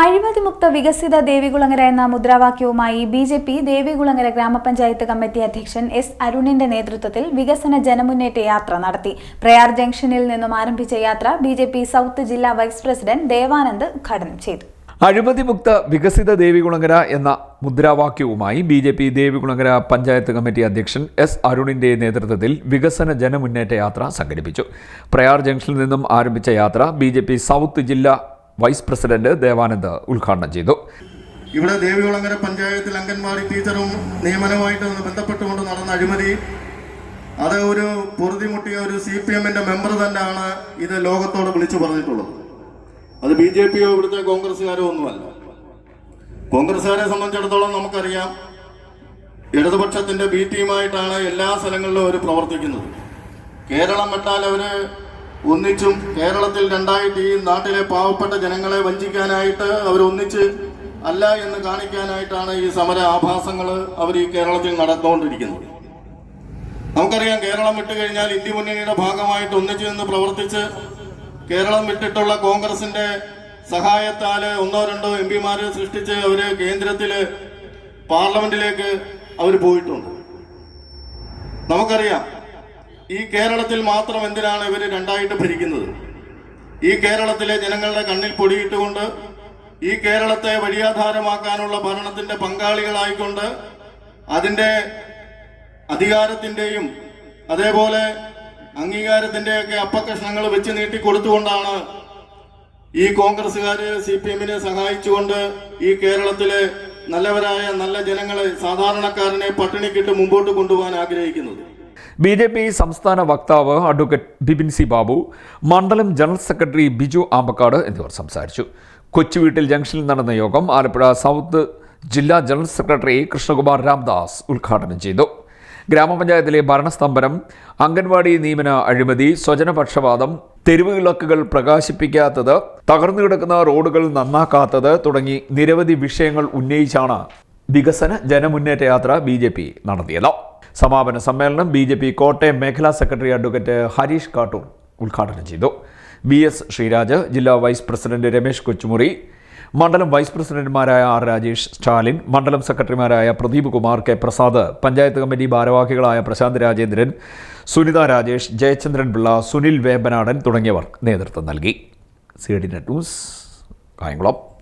അഴിമതിമുക്ത വികസിത ദേവികുളങ്ങര എന്ന മുദ്രാവാക്യവുമായി ബിജെപി ദേവികുളങ്ങര ഗ്രാമപഞ്ചായത്ത് കമ്മിറ്റി അധ്യക്ഷൻ എസ് അരുണിന്റെ നേതൃത്വത്തിൽ വികസന ജനമുന്നേറ്റ യാത്ര നടത്തി. പ്രയാർ ജംഗ്ഷനിൽ നിന്നും ആരംഭിച്ച യാത്ര ബിജെപി സൗത്ത് ജില്ലാ വൈസ് പ്രസിഡന്റ് ദേവാനന്ദ് ഉദ്ഘാടനം ചെയ്തു. അഴിമതിമുക്ത വികസിത ദേവികുളങ്ങര എന്ന മുദ്രാവാക്യവുമായി ബിജെപി ദേവികുളങ്ങര പഞ്ചായത്ത് കമ്മിറ്റി അധ്യക്ഷൻ എസ് അരുണിന്റെ നേതൃത്വത്തിൽ വികസന ജനമുന്നേറ്റ യാത്ര സംഘടിപ്പിച്ചു. പ്രയാർ ജംഗ്ഷനിൽ നിന്നും ആരംഭിച്ച യാത്ര ബിജെപി സൗത്ത് ജില്ലാ വൈസ് പ്രസിഡന്റ് ദേവാനന്ദ് ഉദ്ഘാടനം ചെയ്തു. ഇവിടെ ദേവികുളങ്ങര പഞ്ചായത്തിൽ അംഗൻവാടി ടീച്ചറും നിയമനവുമായിട്ട് ബന്ധപ്പെട്ടുകൊണ്ട് നടന്ന അഴിമതി, അത് ഒരു പൊറുതിമുട്ടിയ ഒരു CPM-ന്റെ മെമ്പർ തന്നെയാണ് ഇത് ലോകത്തോട് വിളിച്ചു പറഞ്ഞിട്ടുള്ളത്. അത് BJP-യോ ഇവിടുത്തെ കോൺഗ്രസ്സുകാരോ ഒന്നുമല്ല. കോൺഗ്രസ്സുകാരെ സംബന്ധിച്ചിടത്തോളം നമുക്കറിയാം, ഇടതുപക്ഷത്തിന്റെ B ടീമായിട്ടാണ് എല്ലാ സ്ഥലങ്ങളിലും അവർ പ്രവർത്തിക്കുന്നത്. കേരളം വിട്ടാൽ അവര് ഒന്നിച്ചും കേരളത്തിൽ രണ്ടായിട്ട് ഈ നാട്ടിലെ പാവപ്പെട്ട ജനങ്ങളെ വഞ്ചിക്കാനായിട്ട് അവരൊന്നിച്ച് അല്ല എന്ന് കാണിക്കാനായിട്ടാണ് ഈ സമര ആഭാസങ്ങൾ അവർ ഈ കേരളത്തിൽ നടന്നുകൊണ്ടിരിക്കുന്നത്. നമുക്കറിയാം, കേരളം വിട്ടുകഴിഞ്ഞാൽ ഇന്ത്യ മുന്നണിയുടെ ഭാഗമായിട്ട് ഒന്നിച്ചു നിന്ന് പ്രവർത്തിച്ച് കേരളം വിട്ടിട്ടുള്ള കോൺഗ്രസിന്റെ സഹായത്താൽ ഒന്നോ രണ്ടോ MP-മാരെ സൃഷ്ടിച്ച് അവര് കേന്ദ്രത്തില് പാർലമെന്റിലേക്ക് അവർ പോയിട്ടുണ്ട്. നമുക്കറിയാം, ഈ കേരളത്തിൽ മാത്രം എന്തിനാണ് ഇവർ രണ്ടായിട്ട് ഭരിക്കുന്നത്? ഈ കേരളത്തിലെ ജനങ്ങളുടെ കണ്ണിൽ പൊടിയിട്ടുകൊണ്ട് ഈ കേരളത്തെ വഴിയാധാരമാക്കാനുള്ള ഭരണത്തിന്റെ പങ്കാളികളായിക്കൊണ്ട് അതിന്റെ അധികാരത്തിന്റെയും അതേപോലെ അംഗീകാരത്തിന്റെയൊക്കെ അപ്പകഷ്ണങ്ങൾ വെച്ച് നീട്ടിക്കൊടുത്തുകൊണ്ടാണ് ഈ കോൺഗ്രസ്സുകാര് CPM-നെ സഹായിച്ചുകൊണ്ട് ഈ കേരളത്തിലെ നല്ലവരായ നല്ല ജനങ്ങളെ, സാധാരണക്കാരനെ പട്ടിണിക്കിട്ട് മുമ്പോട്ട് കൊണ്ടുപോകാൻ ആഗ്രഹിക്കുന്നത്. BJP സംസ്ഥാന വക്താവ് അഡ്വക്കേറ്റ് ബിപിൻ സി ബാബു, മണ്ഡലം ജനറൽ സെക്രട്ടറി ബിജു ആമ്പക്കാട് എന്നിവർ സംസാരിച്ചു. കൊച്ചുവീട്ടിൽ ജംഗ്ഷനിൽ നടന്ന യോഗം ആലപ്പുഴ സൗത്ത് ജില്ലാ ജനറൽ സെക്രട്ടറി കൃഷ്ണകുമാർ രാംദാസ് ഉദ്ഘാടനം ചെയ്തു. ഗ്രാമപഞ്ചായത്തിലെ ഭരണസ്തംഭനം, അംഗൻവാടി നിയമന അഴിമതി, സ്വജനപക്ഷപാതം, തെരുവ് വിളക്കുകൾ പ്രകാശിപ്പിക്കാത്തത്, തകർന്നു കിടക്കുന്ന റോഡുകൾ നന്നാക്കാത്തത് തുടങ്ങി നിരവധി വിഷയങ്ങൾ ഉന്നയിച്ചാണ് വികസന ജനമുന്നേറ്റ യാത്ര BJP നടത്തിയത്. സമാപന സമ്മേളനം BJP കോട്ടയം മേഖലാ സെക്രട്ടറി അഡ്വക്കേറ്റ് ഹരീഷ് കാട്ടൂർ ഉദ്ഘാടനം ചെയ്തു. BS ശ്രീരാജ്, ജില്ലാ വൈസ് പ്രസിഡന്റ് രമേശ് കൊച്ചുമുറി, മണ്ഡലം വൈസ് പ്രസിഡന്റുമാരായ R രാജേഷ്, സ്റ്റാലിൻ, മണ്ഡലം സെക്രട്ടറിമാരായ പ്രദീപ് കുമാർ, K പ്രസാദ്, പഞ്ചായത്ത് കമ്മിറ്റി ഭാരവാഹികളായ പ്രശാന്ത് രാജേന്ദ്രൻ, സുനിത രാജേഷ്, ജയചന്ദ്രൻ പിള്ള, സുനിൽ വേമ്പനാടൻ തുടങ്ങിയവർ നേതൃത്വം നൽകി. CDNet news, Kayamkulam.